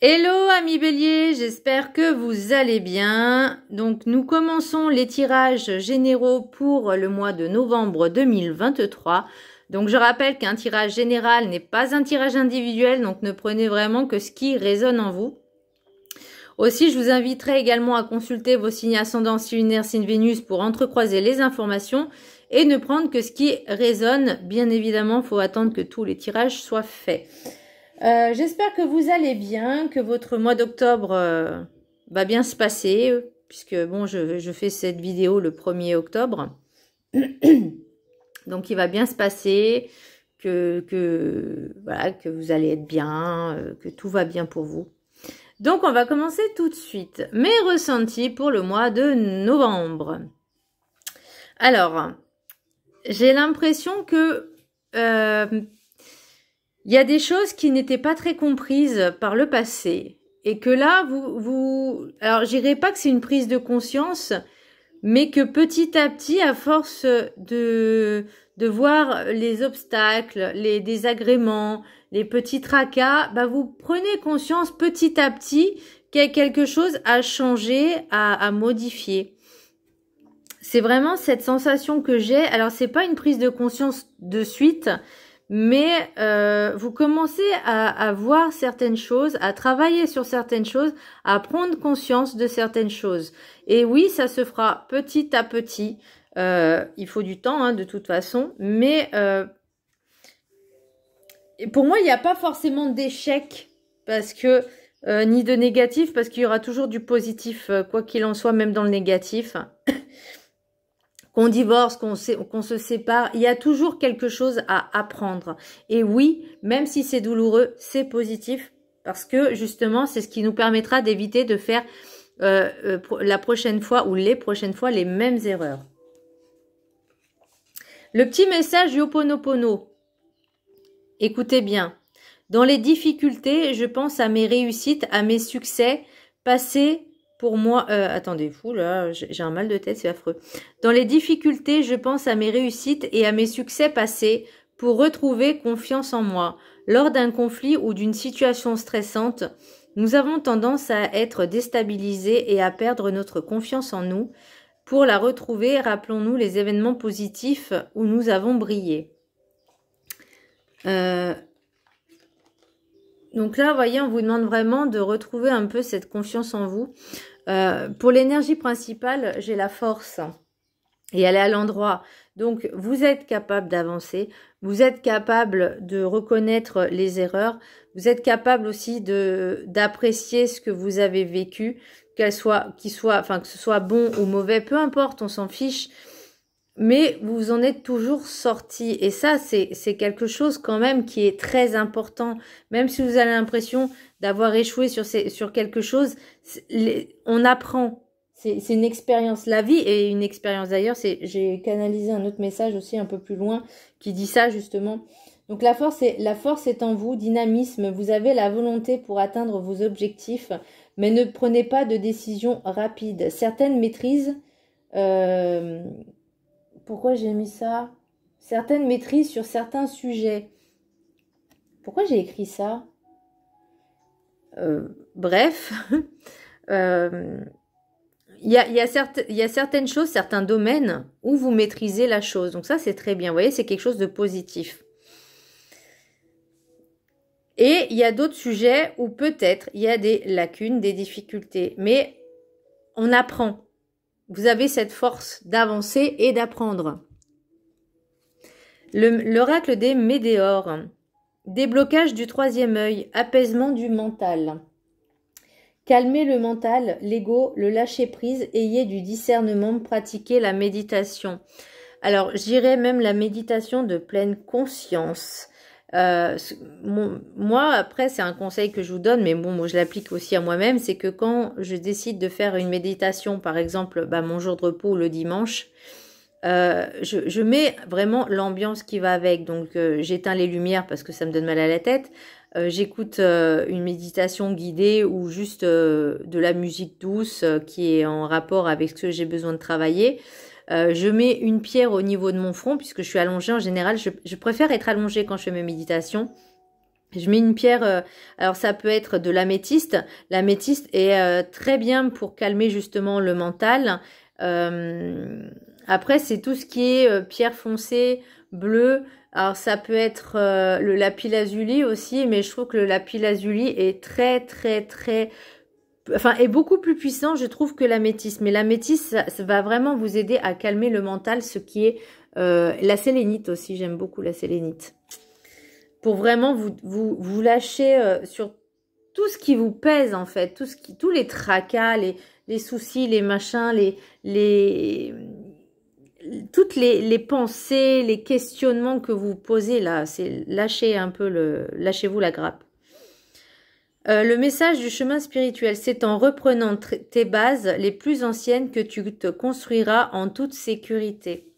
Hello amis béliers, j'espère que vous allez bien. Donc nous commençons les tirages généraux pour le mois de novembre 2023. Donc je rappelle qu'un tirage général n'est pas un tirage individuel, donc ne prenez vraiment que ce qui résonne en vous. Aussi, je vous inviterai également à consulter vos signes ascendants, signe lunaire, signe Vénus pour entrecroiser les informations et ne prendre que ce qui résonne. Bien évidemment, il faut attendre que tous les tirages soient faits. J'espère que vous allez bien, que votre mois d'octobre va bien se passer, puisque bon, je fais cette vidéo le 1er octobre. Donc il va bien se passer, voilà, que vous allez être bien, que tout va bien pour vous. Donc on va commencer tout de suite. Mes ressentis pour le mois de novembre. Alors, j'ai l'impression que il y a des choses qui n'étaient pas très comprises par le passé et que là, alors je dirais pas que c'est une prise de conscience, mais que petit à petit, à force de voir les obstacles, les désagréments, les petits tracas, bah vous prenez conscience petit à petit qu'il y a quelque chose à changer, à modifier. C'est vraiment cette sensation que j'ai. Alors c'est pas une prise de conscience de suite, mais vous commencez à voir certaines choses, à travailler sur certaines choses, à prendre conscience de certaines choses. Et oui, ça se fera petit à petit. Il faut du temps, hein, de toute façon. Mais pour moi, il n'y a pas forcément d'échec, parce que ni de négatif, parce qu'il y aura toujours du positif, quoi qu'il en soit, même dans le négatif. Qu'on divorce, qu'on se sépare, il y a toujours quelque chose à apprendre. Et oui, même si c'est douloureux, c'est positif, parce que justement, c'est ce qui nous permettra d'éviter de faire la prochaine fois ou les prochaines fois les mêmes erreurs. Le petit message du Ho'oponopono. Écoutez bien. Dans les difficultés, je pense à mes réussites, à mes succès passés. Pour moi, attendez, fou là, j'ai un mal de tête, c'est affreux. Dans les difficultés, je pense à mes réussites et à mes succès passés pour retrouver confiance en moi. Lors d'un conflit ou d'une situation stressante, nous avons tendance à être déstabilisés et à perdre notre confiance en nous. Pour la retrouver, rappelons-nous les événements positifs où nous avons brillé. Donc là, vous voyez, on vous demande vraiment de retrouver un peu cette confiance en vous. Pour l'énergie principale, j'ai la force et elle est à l'endroit. Donc, vous êtes capable d'avancer, vous êtes capable de reconnaître les erreurs, vous êtes capable aussi d'apprécier ce que vous avez vécu, que ce soit bon ou mauvais, peu importe, on s'en fiche. Mais vous en êtes toujours sorti. Et ça, c'est quelque chose quand même qui est très important. Même si vous avez l'impression d'avoir échoué sur quelque chose, on apprend. C'est une expérience. La vie est une expérience. D'ailleurs, j'ai canalisé un autre message aussi un peu plus loin qui dit ça justement. Donc la force est en vous, dynamisme. Vous avez la volonté pour atteindre vos objectifs, mais ne prenez pas de décisions rapides. Certaines maîtrises... Pourquoi j'ai mis ça? Certaines maîtrises sur certains sujets. Pourquoi j'ai écrit ça? Bref, il y a certaines choses, certains domaines où vous maîtrisez la chose. Donc ça, c'est très bien. Vous voyez, c'est quelque chose de positif. Et il y a d'autres sujets où peut-être il y a des lacunes, des difficultés. Mais on apprend. Vous avez cette force d'avancer et d'apprendre. L'oracle des météores. Déblocage du troisième œil. Apaisement du mental. Calmez le mental, l'ego, le lâcher prise. Ayez du discernement. Pratiquez la méditation. Alors, je dirais même la méditation de pleine conscience. Moi, après, c'est un conseil que je vous donne, mais bon, moi, je l'applique aussi à moi-même, c'est que quand je décide de faire une méditation, par exemple, mon jour de repos le dimanche, je mets vraiment l'ambiance qui va avec. Donc, j'éteins les lumières parce que ça me donne mal à la tête. J'écoute une méditation guidée ou juste de la musique douce qui est en rapport avec ce que j'ai besoin de travailler. Je mets une pierre au niveau de mon front puisque je suis allongée en général. Je préfère être allongée quand je fais mes méditations. Je mets une pierre, alors ça peut être de l'améthyste. L'améthyste est très bien pour calmer justement le mental. Après, c'est tout ce qui est pierre foncée, bleue. Alors ça peut être le lapis-lazuli aussi, mais je trouve que le lapis-lazuli est enfin, est beaucoup plus puissant, je trouve, que l'améthyste. Mais l'améthyste, ça va vraiment vous aider à calmer le mental, ce qui est la sélénite aussi. J'aime beaucoup la sélénite. Pour vraiment vous lâcher sur tout ce qui vous pèse, en fait. Tous les tracas, les soucis, les machins, toutes les pensées, les questionnements que vous posez là. C'est lâchez un peu lâchez-vous la grappe. Le message du chemin spirituel, c'est en reprenant tes bases les plus anciennes que tu te construiras en toute sécurité.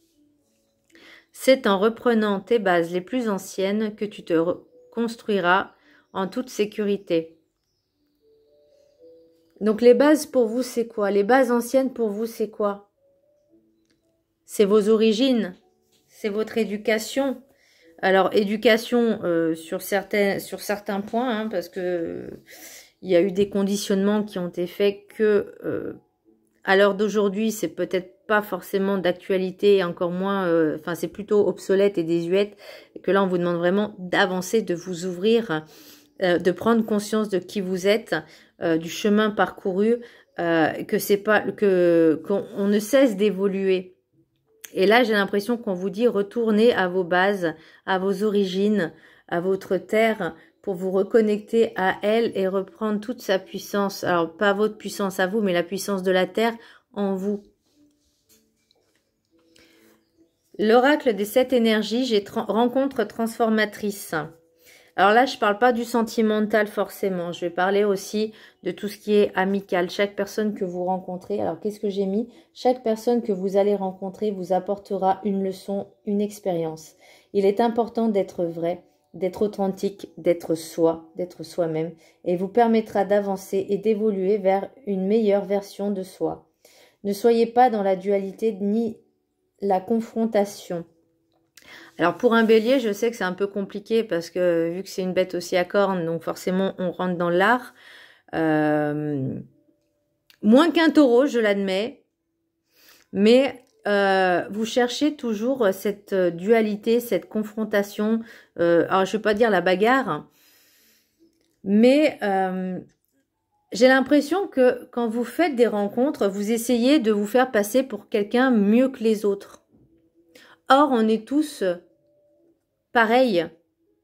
C'est en reprenant tes bases les plus anciennes que tu te construiras en toute sécurité. Donc les bases pour vous, c'est quoi? Les bases anciennes pour vous, c'est quoi? C'est vos origines, c'est votre éducation. Alors éducation sur certains points, hein, parce que il y a eu des conditionnements qui ont été faits que à l'heure d'aujourd'hui, c'est peut-être pas forcément d'actualité, encore moins, enfin c'est plutôt obsolète et désuète, et que là on vous demande vraiment d'avancer, de vous ouvrir, de prendre conscience de qui vous êtes, du chemin parcouru, que c'est pas qu'on ne cesse d'évoluer. Et là j'ai l'impression qu'on vous dit retournez à vos bases, à vos origines, à votre terre, pour vous reconnecter à elle et reprendre toute sa puissance. Alors pas votre puissance à vous, mais la puissance de la terre en vous. L'oracle des 7 énergies, j'ai rencontre transformatrice. Alors là, je ne parle pas du sentimental forcément. Je vais parler aussi de tout ce qui est amical. Chaque personne que vous rencontrez, alors qu'est-ce que j'ai mis? Chaque personne que vous allez rencontrer vous apportera une leçon, une expérience. Il est important d'être vrai, d'être authentique, d'être soi, d'être soi-même, et vous permettra d'avancer et d'évoluer vers une meilleure version de soi. Ne soyez pas dans la dualité ni la confrontation. Alors pour un bélier, je sais que c'est un peu compliqué parce que vu que c'est une bête aussi à cornes, donc forcément on rentre dans l'art. Moins qu'un taureau, je l'admets, mais vous cherchez toujours cette dualité, cette confrontation. Alors je ne vais pas dire la bagarre, mais j'ai l'impression que quand vous faites des rencontres, vous essayez de vous faire passer pour quelqu'un mieux que les autres. Or, on est tous pareils,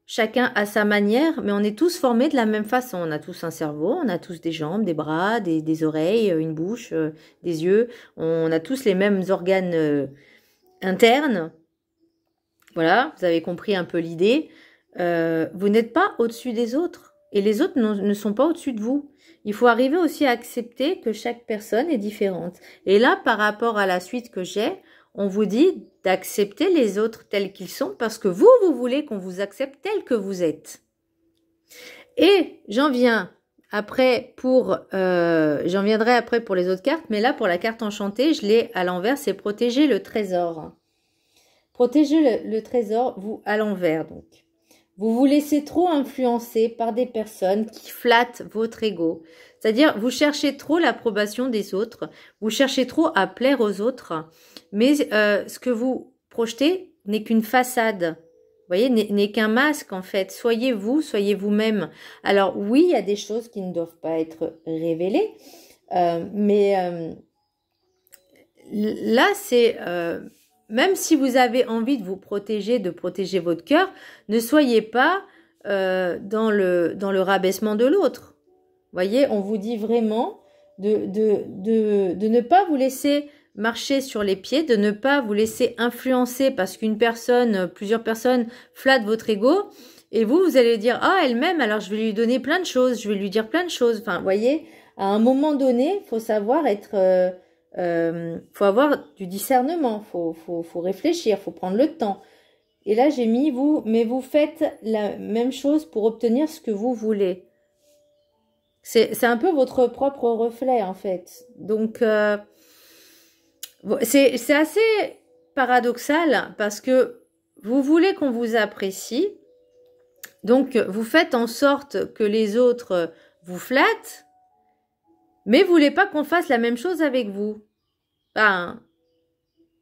chacun à sa manière, mais on est tous formés de la même façon. On a tous un cerveau, on a tous des jambes, des bras, des oreilles, une bouche, des yeux. On a tous les mêmes organes internes. Voilà, vous avez compris un peu l'idée. Vous n'êtes pas au-dessus des autres et les autres ne sont pas au-dessus de vous. Il faut arriver aussi à accepter que chaque personne est différente. Et là, par rapport à la suite que j'ai, on vous dit d'accepter les autres tels qu'ils sont parce que vous voulez qu'on vous accepte tel que vous êtes. Et j'en viendrai après pour les autres cartes, mais là pour la carte enchantée, je l'ai à l'envers, c'est protéger le trésor. Protéger le trésor vous à l'envers donc. Vous vous laissez trop influencer par des personnes qui flattent votre ego. C'est-à-dire, vous cherchez trop l'approbation des autres, vous cherchez trop à plaire aux autres, mais ce que vous projetez n'est qu'une façade. Vous voyez, n'est qu'un masque en fait. Soyez vous, soyez vous-même. Alors oui, il y a des choses qui ne doivent pas être révélées, mais là, c'est... même si vous avez envie de vous protéger, de protéger votre cœur, ne soyez pas dans le rabaissement de l'autre. Voyez, on vous dit vraiment de ne pas vous laisser marcher sur les pieds, de ne pas vous laisser influencer parce qu'une personne, plusieurs personnes flattent votre ego et vous allez dire « Ah, elle m'aime, alors je vais lui donner plein de choses, je vais lui dire plein de choses. » Enfin, voyez, à un moment donné, il faut savoir être... faut avoir du discernement, faut réfléchir, faut prendre le temps. Et là, j'ai mis vous, mais vous faites la même chose pour obtenir ce que vous voulez. C'est un peu votre propre reflet, en fait. Donc, c'est assez paradoxal parce que vous voulez qu'on vous apprécie Donc, vous faites en sorte que les autres vous flattent, mais vous voulez pas qu'on fasse la même chose avec vous. Enfin,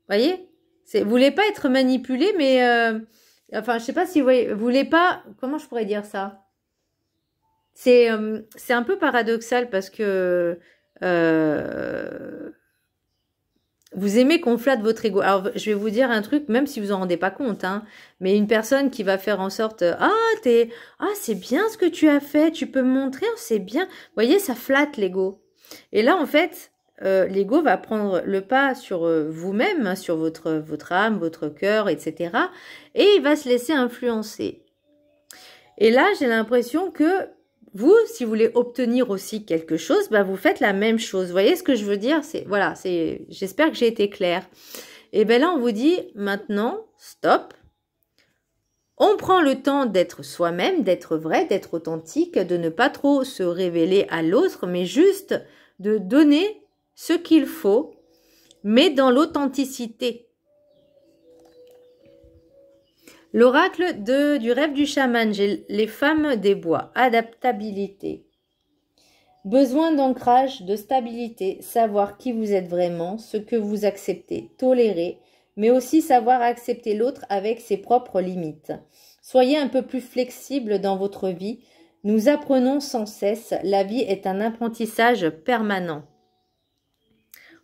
voyez, vous voulez pas être manipulé, mais enfin, je sais pas si vous voulez pas. Comment je pourrais dire ça? C'est un peu paradoxal parce que vous aimez qu'on flatte votre ego. Alors, je vais vous dire un truc, même si vous en rendez pas compte, hein, mais une personne qui va faire en sorte, c'est bien ce que tu as fait, tu peux me montrer, c'est bien. Vous voyez, ça flatte l'ego. Et là, en fait, l'ego va prendre le pas sur vous-même, hein, sur votre âme, votre cœur, etc. Et il va se laisser influencer. Et là, j'ai l'impression que vous, si vous voulez obtenir aussi quelque chose, bah, vous faites la même chose. Vous voyez ce que je veux dire? J'espère que j'ai été claire. Et bien là, on vous dit maintenant, stop. On prend le temps d'être soi-même, d'être vrai, d'être authentique, de ne pas trop se révéler à l'autre, mais juste de donner ce qu'il faut, mais dans l'authenticité. L'oracle du rêve du chaman, j'ai les femmes des bois, adaptabilité. Besoin d'ancrage, de stabilité, savoir qui vous êtes vraiment, ce que vous acceptez, tolérer, mais aussi savoir accepter l'autre avec ses propres limites. Soyez un peu plus flexible dans votre vie. Nous apprenons sans cesse, la vie est un apprentissage permanent.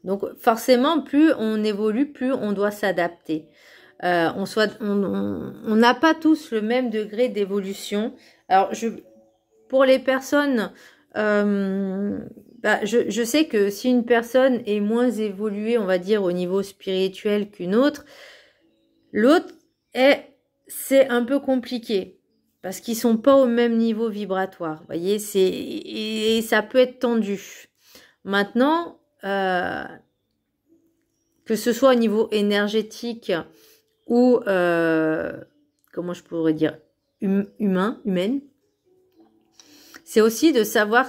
Donc forcément, plus on évolue, plus on doit s'adapter. On n'a pas tous le même degré d'évolution. Alors, pour les personnes, je sais que si une personne est moins évoluée, on va dire, au niveau spirituel qu'une autre, l'autre c'est un peu compliqué parce qu'ils sont pas au même niveau vibratoire. Vous voyez, et ça peut être tendu. Maintenant, que ce soit au niveau énergétique ou, comment je pourrais dire, humaine, c'est aussi de savoir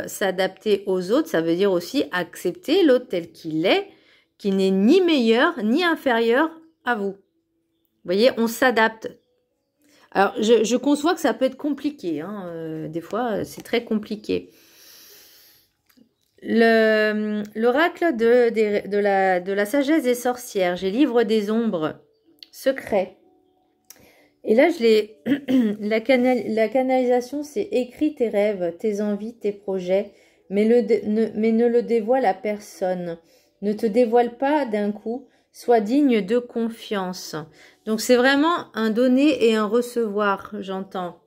s'adapter aux autres. Ça veut dire aussi accepter l'autre tel qu'il est, qui n'est ni meilleur ni inférieur à vous. Vous voyez, on s'adapte. Alors, je conçois que ça peut être compliqué. Hein, des fois, c'est très compliqué. L'oracle de la sagesse des sorcières. J'ai livre des ombres. Secret. Et là, la canalisation, c'est écris tes rêves, tes envies, tes projets, mais ne le dévoile à personne. Ne te dévoile pas d'un coup, sois digne de confiance. Donc, c'est vraiment un donner et un recevoir, j'entends.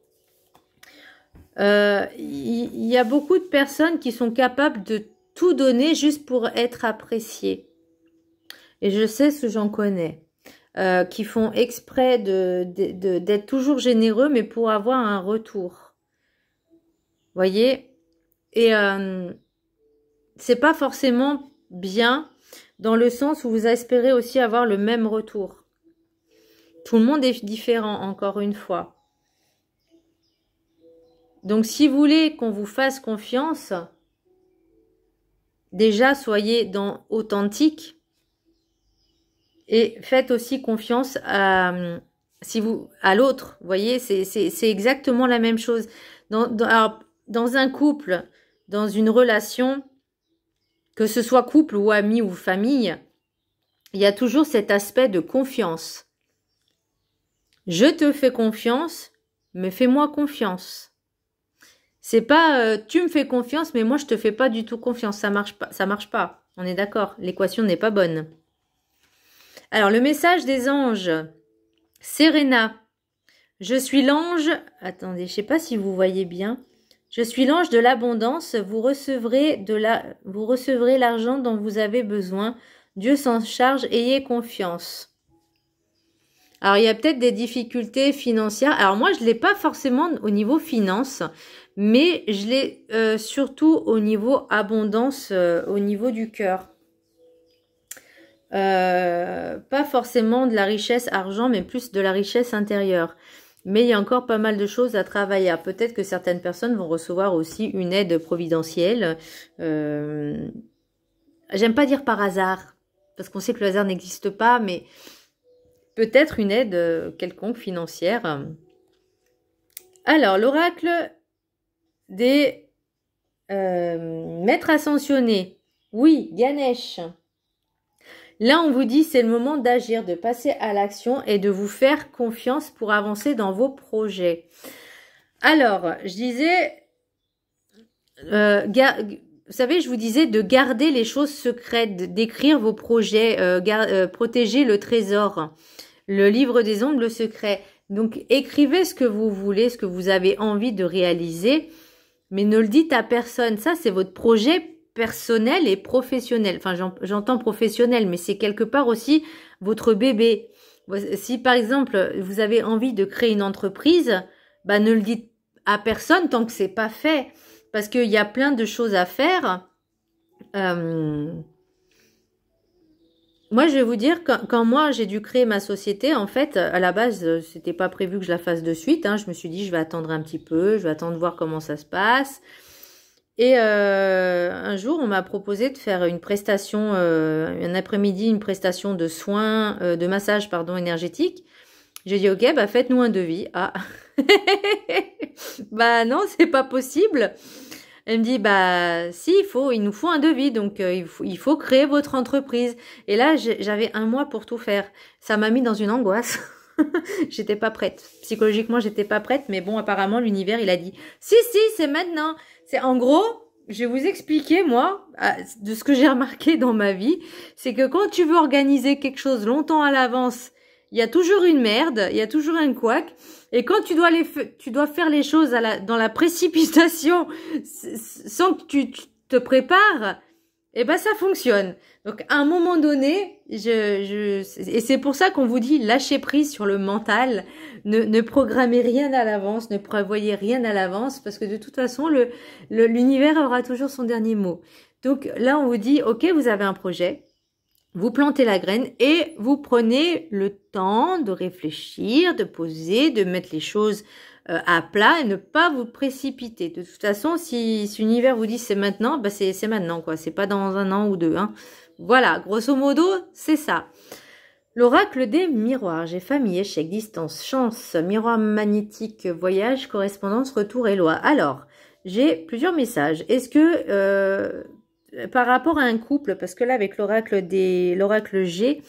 Il y a beaucoup de personnes qui sont capables de tout donner juste pour être appréciées. Et je sais ce que j'en connais. Qui font exprès d'être toujours généreux, mais pour avoir un retour. Voyez? Et c'est pas forcément bien dans le sens où vous espérez aussi avoir le même retour. Tout le monde est différent, encore une fois. Donc, si vous voulez qu'on vous fasse confiance, déjà, soyez authentique. Et faites aussi confiance à l'autre. Vous voyez, c'est exactement la même chose. Dans un couple, dans une relation, que ce soit couple ou ami ou famille, il y a toujours cet aspect de confiance. Je te fais confiance, mais fais-moi confiance. C'est pas tu me fais confiance, mais moi je te fais pas du tout confiance. Ça marche pas. Ça marche pas. On est d'accord. L'équation n'est pas bonne. Alors, le message des anges. Serena. Je suis l'ange. Attendez, je ne sais pas si vous voyez bien. Je suis l'ange de l'abondance. Vous recevrez l'argent dont vous avez besoin. Dieu s'en charge. Ayez confiance. Alors, il y a peut-être des difficultés financières. Alors, moi, je ne l'ai pas forcément au niveau finance, mais je l'ai surtout au niveau abondance, au niveau du cœur. Pas forcément de la richesse argent, mais plus de la richesse intérieure. Mais il y a encore pas mal de choses à travailler. Peut-être que certaines personnes vont recevoir aussi une aide providentielle. J'aime pas dire par hasard, parce qu'on sait que le hasard n'existe pas, mais peut-être une aide quelconque financière. Alors, l'oracle des maîtres ascensionnés. Oui, Ganesh. Là, on vous dit, c'est le moment d'agir, de passer à l'action et de vous faire confiance pour avancer dans vos projets. Alors, je disais, vous savez, je vous disais de garder les choses secrètes, d'écrire vos projets, protéger le trésor, le livre des ombres, le secret. Donc, écrivez ce que vous voulez, ce que vous avez envie de réaliser, mais ne le dites à personne. Ça, c'est votre projet personnel et professionnel. Enfin, j'entends professionnel, mais c'est quelque part aussi votre bébé. Si, par exemple, vous avez envie de créer une entreprise, bah, ne le dites à personne tant que c'est pas fait. Parce qu'il y a plein de choses à faire. Moi, je vais vous dire, quand moi, j'ai dû créer ma société, en fait, à la base, c'était pas prévu que je la fasse de suite. Hein. Je me suis dit, je vais attendre un petit peu, je vais attendre de voir comment ça se passe. Et un jour, on m'a proposé de faire une prestation, un après-midi, une prestation de soins, de massage, pardon, énergétique. J'ai dit, ok, bah faites-nous un devis. Ah, bah non, c'est pas possible. Elle me dit, bah si, il nous faut un devis, donc il faut créer votre entreprise. Et là, j'avais un mois pour tout faire. Ça m'a mis dans une angoisse. J'étais pas prête. Psychologiquement, j'étais pas prête, mais bon, apparemment, l'univers, il a dit, si, c'est maintenant. C'est en gros, je vais vous expliquer, moi, de ce que j'ai remarqué dans ma vie, c'est que quand tu veux organiser quelque chose longtemps à l'avance, il y a toujours une merde, il y a toujours un couac. Et quand tu dois faire les choses dans la précipitation, sans que tu te prépares, eh ben ça fonctionne. Donc à un moment donné, et c'est pour ça qu'on vous dit lâchez prise sur le mental, ne programmez rien à l'avance, ne prévoyez rien à l'avance, parce que de toute façon l'univers aura toujours son dernier mot. Donc là on vous dit ok, vous avez un projet. Vous plantez la graine et vous prenez le temps de réfléchir, de poser, de mettre les choses à plat et ne pas vous précipiter. De toute façon, si l'univers vous dit c'est maintenant, bah c'est maintenant quoi. C'est pas dans un an ou deux. Hein. Voilà, grosso modo, c'est ça. L'oracle des miroirs. J'ai famille, échec, distance, chance, miroir magnétique, voyage, correspondance, retour et loi. Alors, j'ai plusieurs messages. Est-ce que par rapport à un couple, parce que là avec l'oracle G,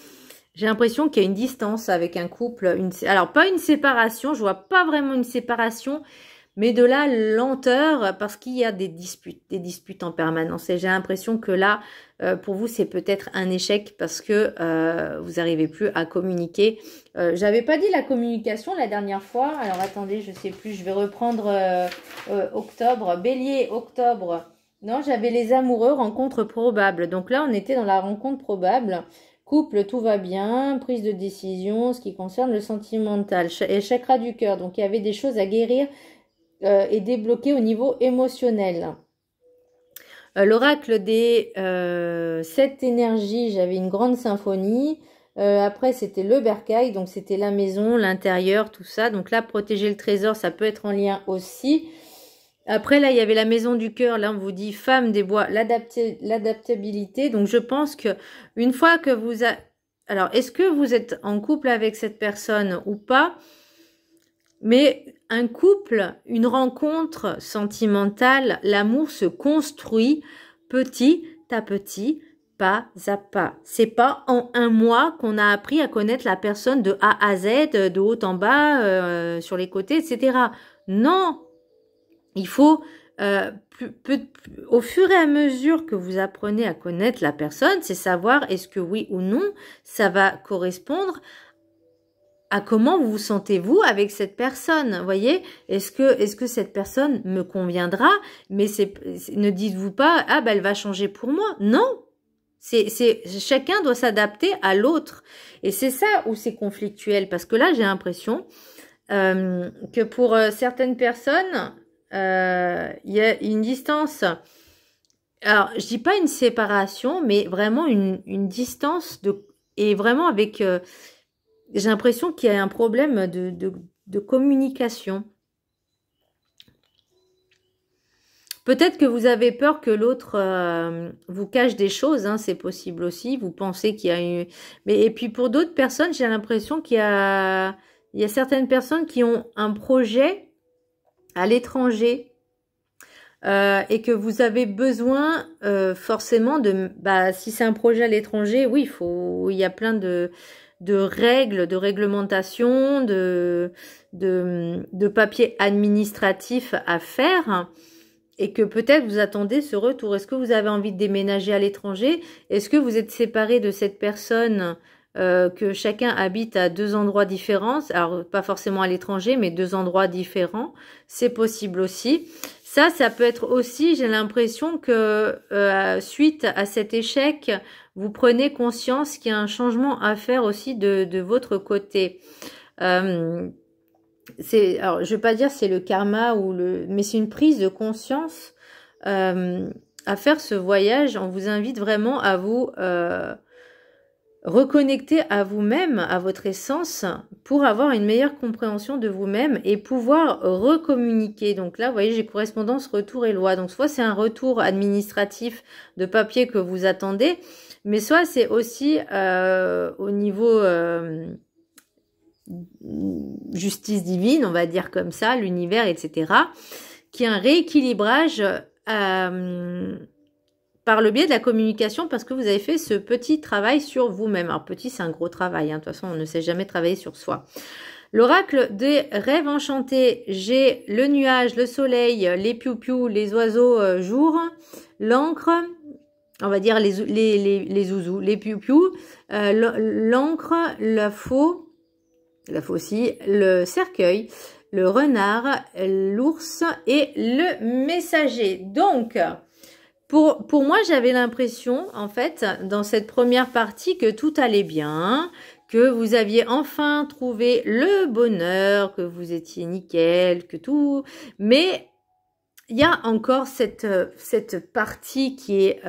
j'ai l'impression qu'il y a une distance avec un couple, alors pas une séparation, je vois pas vraiment une séparation, mais de la lenteur parce qu'il y a des disputes en permanence. Et j'ai l'impression que là, pour vous, c'est peut-être un échec parce que vous n'arrivez plus à communiquer. J'avais pas dit la communication la dernière fois. Alors attendez, je sais plus, je vais reprendre octobre, Bélier, octobre. Non, j'avais les amoureux, rencontre probable. Donc là, on était dans la rencontre probable. Couple, tout va bien. Prise de décision, ce qui concerne le sentimental. Et chakra du cœur. Donc, il y avait des choses à guérir et débloquer au niveau émotionnel. L'oracle des 7 énergies, j'avais une grande symphonie. Après, c'était le bercail. Donc, c'était la maison, l'intérieur, tout ça. Donc là, protéger le trésor, ça peut être en lien aussi. Après, là, il y avait la maison du cœur. Là, on vous dit femme des bois, l'adaptabilité. Donc, je pense que une fois que vous alors, est-ce que vous êtes en couple avec cette personne ou pas? Mais un couple, une rencontre sentimentale, l'amour se construit petit à petit, pas à pas. C'est pas en un mois qu'on a appris à connaître la personne de A à Z, de haut en bas, sur les côtés, etc. Non! Il faut, au fur et à mesure que vous apprenez à connaître la personne, c'est savoir est-ce que oui ou non, ça va correspondre à comment vous vous sentez-vous avec cette personne. Vous voyez, est-ce que cette personne me conviendra? Mais ne dites-vous pas, ah ben elle va changer pour moi. Non, chacun doit s'adapter à l'autre. Et c'est ça où c'est conflictuel. Parce que là, j'ai l'impression que pour certaines personnes, il y a une distance, alors je dis pas une séparation, mais vraiment une distance et vraiment avec, j'ai l'impression qu'il y a un problème de communication. Peut-être que vous avez peur que l'autre vous cache des choses, hein, c'est possible aussi, vous pensez qu'il y a eu... Et puis pour d'autres personnes, j'ai l'impression qu'il y a certaines personnes qui ont un projet à l'étranger, et que vous avez besoin forcément de... Bah, si c'est un projet à l'étranger, oui, il y a plein de règles, de réglementations, de papiers administratifs à faire, et que peut-être vous attendez ce retour. Est-ce que vous avez envie de déménager à l'étranger? Est-ce que vous êtes séparé de cette personne, que chacun habite à 2 endroits différents? Alors, pas forcément à l'étranger, mais 2 endroits différents. C'est possible aussi. Ça peut être aussi, j'ai l'impression que suite à cet échec, vous prenez conscience qu'il y a un changement à faire aussi de votre côté. Alors, je vais pas dire c'est le karma mais c'est une prise de conscience à faire ce voyage. On vous invite vraiment à vous reconnecter à vous-même, à votre essence, pour avoir une meilleure compréhension de vous-même et pouvoir recommuniquer. Donc là, vous voyez, j'ai correspondance, retour et loi. Donc soit c'est un retour administratif de papier que vous attendez, mais soit c'est aussi au niveau justice divine, on va dire comme ça, l'univers, etc., qui est un rééquilibrage par le biais de la communication, parce que vous avez fait ce petit travail sur vous-même. Alors petit, c'est un gros travail, hein. De toute façon, on ne sait jamais travailler sur soi. L'oracle des rêves enchantés, j'ai le nuage, le soleil, les piou-piou, les oiseaux jour, l'encre, on va dire les zouzous, les piou-piou, l'encre, la faux aussi, le cercueil, le renard, l'ours et le messager. Donc, pour moi, j'avais l'impression, en fait, dans cette première partie, que tout allait bien, que vous aviez enfin trouvé le bonheur, que vous étiez nickel, que tout... Mais il y a encore cette partie qui est...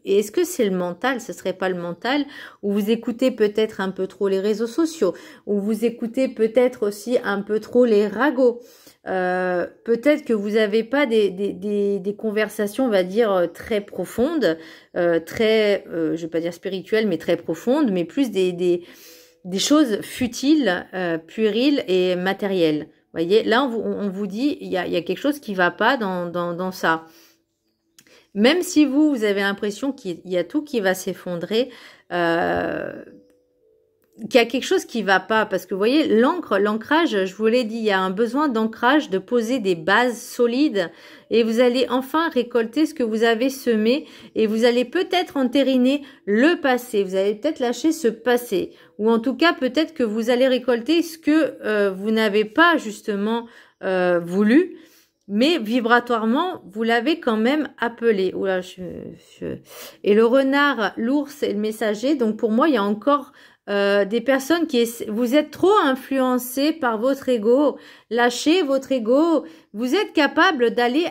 et est-ce que c'est le mental? Ce serait pas le mental? Où vous écoutez peut-être un peu trop les réseaux sociaux, où vous écoutez peut-être aussi un peu trop les ragots. Peut-être que vous n'avez pas des conversations, on va dire, très profondes, très, je vais pas dire spirituelles, mais très profondes, mais plus des choses futiles, puériles et matérielles. Vous voyez, là, on vous dit, il y a quelque chose qui va pas dans ça. Même si vous avez l'impression qu'il y a tout qui va s'effondrer, qu'il y a quelque chose qui va pas, parce que vous voyez, l'ancrage, je vous l'ai dit, il y a un besoin d'ancrage, de poser des bases solides, et vous allez enfin récolter ce que vous avez semé, et vous allez peut-être entériner le passé, vous allez peut-être lâcher ce passé, ou en tout cas peut-être que vous allez récolter ce que vous n'avez pas justement voulu, mais vibratoirement, vous l'avez quand même appelé. Oula, Et le renard, l'ours et le messager, donc pour moi, il y a encore... des personnes vous êtes trop influencés par votre ego. Lâchez votre ego. Vous êtes capable d'aller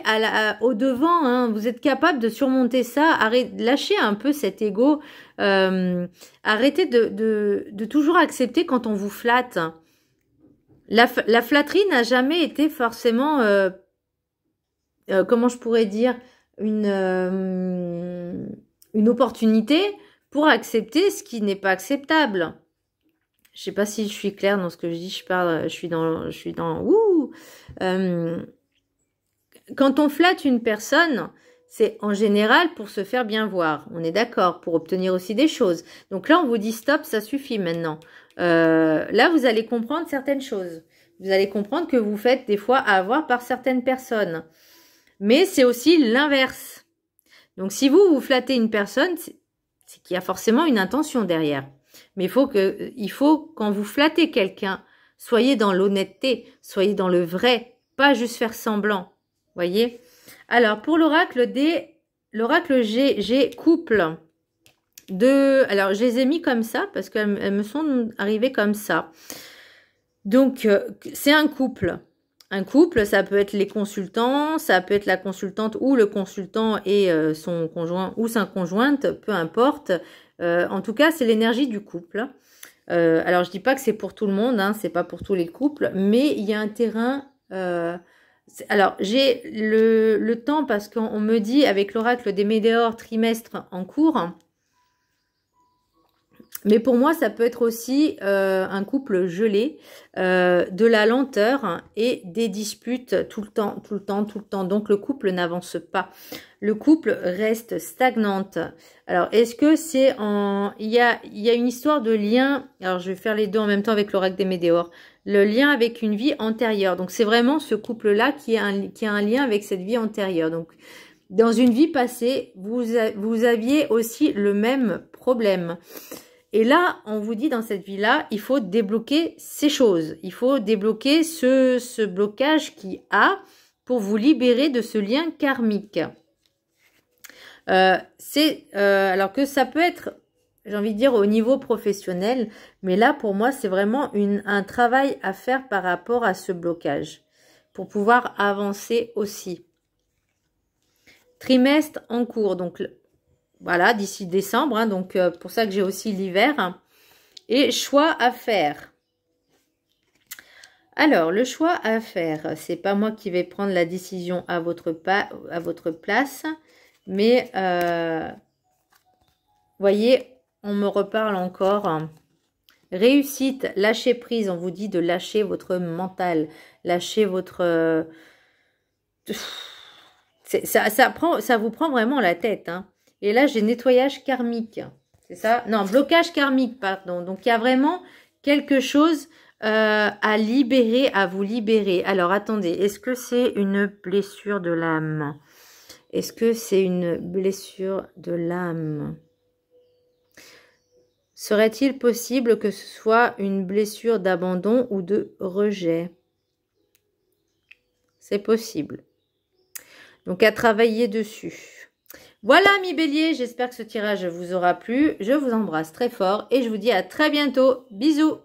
au devant. Hein. Vous êtes capable de surmonter ça. Lâchez un peu cet ego. Arrêtez de toujours accepter quand on vous flatte. La flatterie n'a jamais été forcément, comment je pourrais dire, une opportunité pour accepter ce qui n'est pas acceptable. Je sais pas si je suis claire dans ce que je dis. Je suis dans. Quand on flatte une personne, c'est en général pour se faire bien voir. On est d'accord, pour obtenir aussi des choses. Donc là, on vous dit stop, ça suffit maintenant. Là, vous allez comprendre certaines choses. Vous allez comprendre que vous faites des fois avoir par certaines personnes. Mais c'est aussi l'inverse. Donc si vous flattez une personne, c'est qu'il y a forcément une intention derrière. Mais il faut, quand vous flattez quelqu'un, soyez dans l'honnêteté, soyez dans le vrai, pas juste faire semblant. Voyez? Alors, pour l'oracle G couple. Alors, je les ai mis comme ça, parce qu'elles me sont arrivées comme ça. Donc, c'est un couple. Un couple, ça peut être les consultants, ça peut être la consultante ou le consultant et son conjoint ou sa conjointe, peu importe. En tout cas, c'est l'énergie du couple. Alors, je dis pas que c'est pour tout le monde, hein, c'est pas pour tous les couples, mais il y a un terrain... alors, j'ai le temps parce qu'on me dit avec l'oracle des météores trimestres en cours. Mais pour moi, ça peut être aussi un couple gelé, de la lenteur et des disputes tout le temps, tout le temps, tout le temps. Donc, le couple n'avance pas. Le couple reste stagnante. Alors, est-ce que c'est en... Il y a une histoire de lien. Alors, je vais faire les deux en même temps avec l'oracle des Médéores. Le lien avec une vie antérieure. Donc, c'est vraiment ce couple-là qui a un lien avec cette vie antérieure. Donc, dans une vie passée, vous aviez aussi le même problème. Et là, on vous dit dans cette vie-là, il faut débloquer ces choses. Il faut débloquer ce blocage qui a pour vous libérer de ce lien karmique. Alors que ça peut être, j'ai envie de dire, au niveau professionnel. Mais là, pour moi, c'est vraiment un travail à faire par rapport à ce blocage. Pour pouvoir avancer aussi. Trimestre en cours. Donc, voilà, d'ici décembre, hein, donc pour ça que j'ai aussi l'hiver. Et choix à faire. Alors, le choix à faire, c'est pas moi qui vais prendre la décision à votre place, mais voyez, on me reparle encore. Réussite, lâcher prise, on vous dit de lâcher votre mental, lâcher votre... ça vous prend vraiment la tête, hein. Et là, j'ai nettoyage karmique. C'est ça? Non, blocage karmique, pardon. Donc, il y a vraiment quelque chose à libérer, à vous libérer. Alors, attendez. Est-ce que c'est une blessure de l'âme? Est-ce que c'est une blessure de l'âme? Serait-il possible que ce soit une blessure d'abandon ou de rejet? C'est possible. Donc, à travailler dessus. Voilà, mes béliers, j'espère que ce tirage vous aura plu. Je vous embrasse très fort et je vous dis à très bientôt. Bisous!